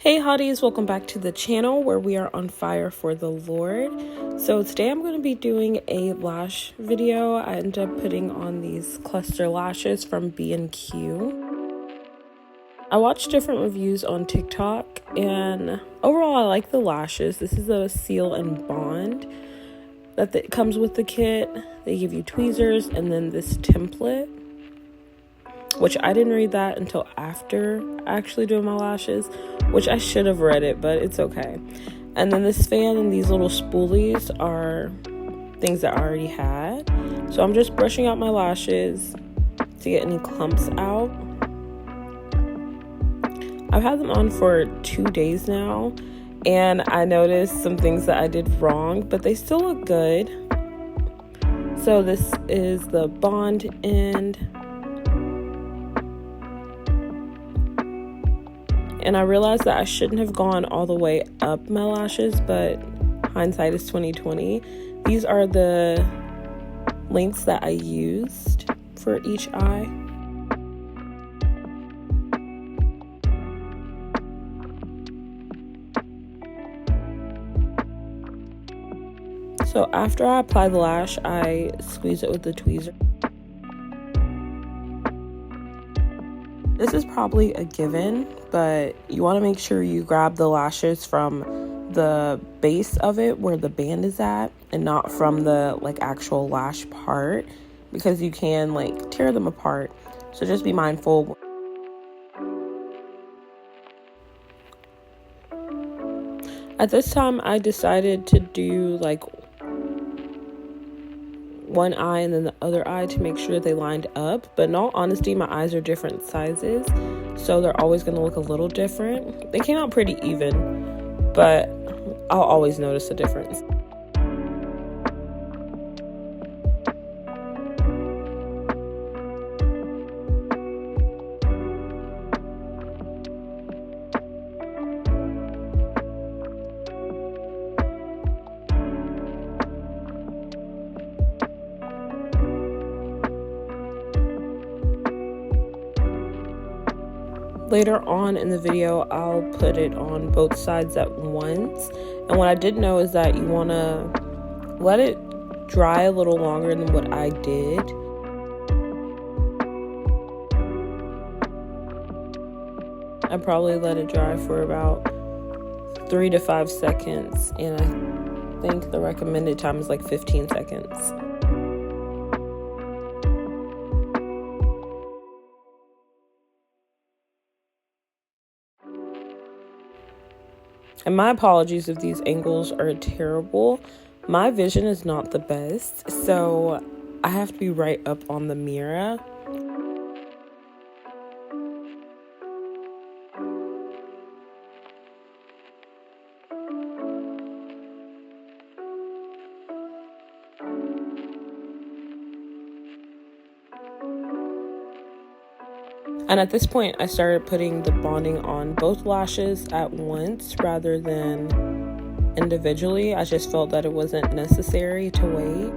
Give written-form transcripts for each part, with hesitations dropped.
Hey hotties, welcome back to the channel where we are on fire for the Lord. So today I'm going to be doing a lash video. I ended up putting on these cluster lashes from B&Q. I watched different reviews on TikTok and overall I like the lashes. This is a seal and bond that comes with the kit. They give you tweezers and then this template, which I didn't read that until after actually doing my lashes, which I should have read it, but it's okay. And then this fan and these little spoolies are things that I already had. So I'm just brushing out my lashes to get any clumps out. I've had them on for 2 days now, and I noticed some things that I did wrong, but they still look good. So this is the bond end. And I realized that I shouldn't have gone all the way up my lashes, but hindsight is 2020. These are the lengths that I used for each eye. So after I apply the lash, I squeeze it with the tweezer. This is probably a given, but you want to make sure you grab the lashes from the base of it where the band is at and not from the actual lash part, because you can tear them apart. So just be mindful. At this time I decided to do one eye and then the other eye to make sure they lined up, but in all honesty my eyes are different sizes, so they're always going to look a little different. They came out pretty even, but I'll always notice a difference. Later on in the video, I'll put it on both sides at once. And what I did know is that you want to let it dry a little longer than what I did. I probably let it dry for about 3 to 5 seconds. And I think the recommended time is 15 seconds. And my apologies if these angles are terrible. My vision is not the best, so I have to be right up on the mirror. And at this point, I started putting the bonding on both lashes at once rather than individually. I just felt that it wasn't necessary to wait.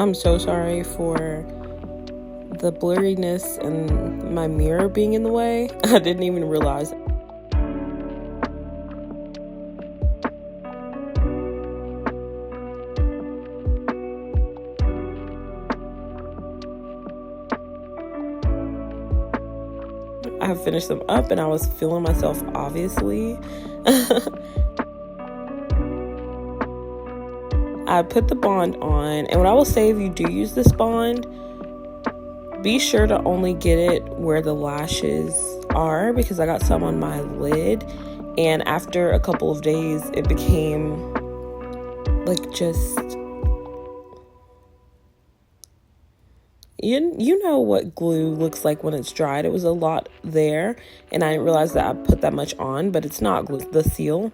I'm so sorry for the blurriness and my mirror being in the way. I didn't even realize. I have finished them up and I was feeling myself, obviously. I put the bond on, and what I will say, if you do use this bond, be sure to only get it where the lashes are, because I got some on my lid, and after a couple of days it became like just, you know what glue looks like when it's dried. It was a lot there, and I didn't realize that I put that much on, but it's not glue, the seal.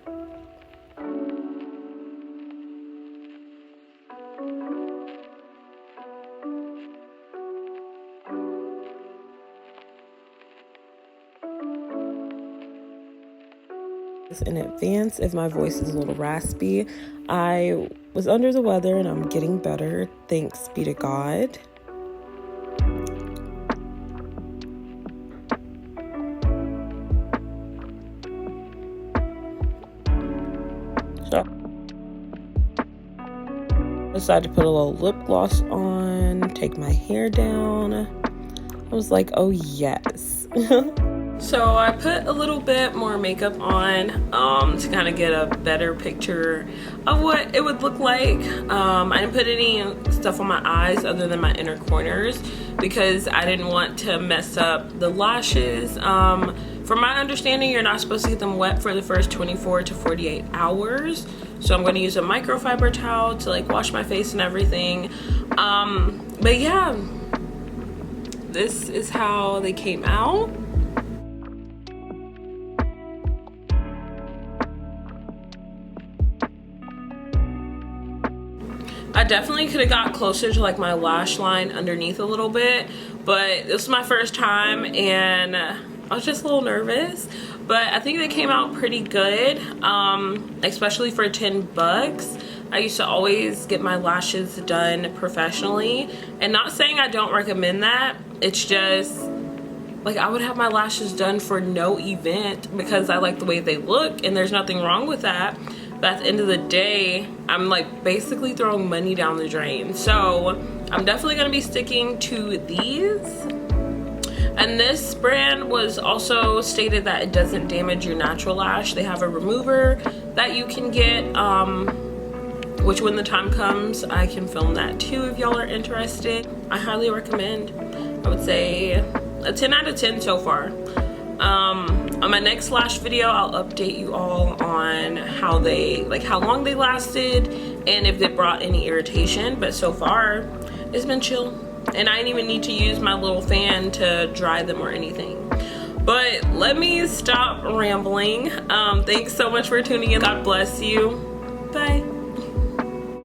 In advance if my voice is a little raspy. I was under the weather and I'm getting better, thanks be to God. So I decided to put a little lip gloss on, take my hair down. I was like, oh yes. So I put a little bit more makeup on to kind of get a better picture of what it would look like. I didn't put any stuff on my eyes other than my inner corners because I didn't want to mess up the lashes. From my understanding, you're not supposed to get them wet for the first 24 to 48 hours. So I'm going to use a microfiber towel to like wash my face and everything. But yeah, this is how they came out. I definitely could have got closer to like my lash line underneath a little bit, but this was my first time and I was just a little nervous, but I think they came out pretty good, especially for $10. I used to always get my lashes done professionally, and not saying I don't recommend that, it's just like I would have my lashes done for no event because I like the way they look, and there's nothing wrong with that. But at the end of the day, I'm like basically throwing money down the drain. So I'm definitely gonna be sticking to these. And this brand was also stated that it doesn't damage your natural lash. They have a remover that you can get, which when the time comes, I can film that too if y'all are interested. I highly recommend. I would say a 10 out of 10 so far. On my next lash video, I'll update you all on how long they lasted and if they brought any irritation. But so far, it's been chill. And I didn't even need to use my little fan to dry them or anything. But let me stop rambling. Thanks so much for tuning in. God bless you. Bye.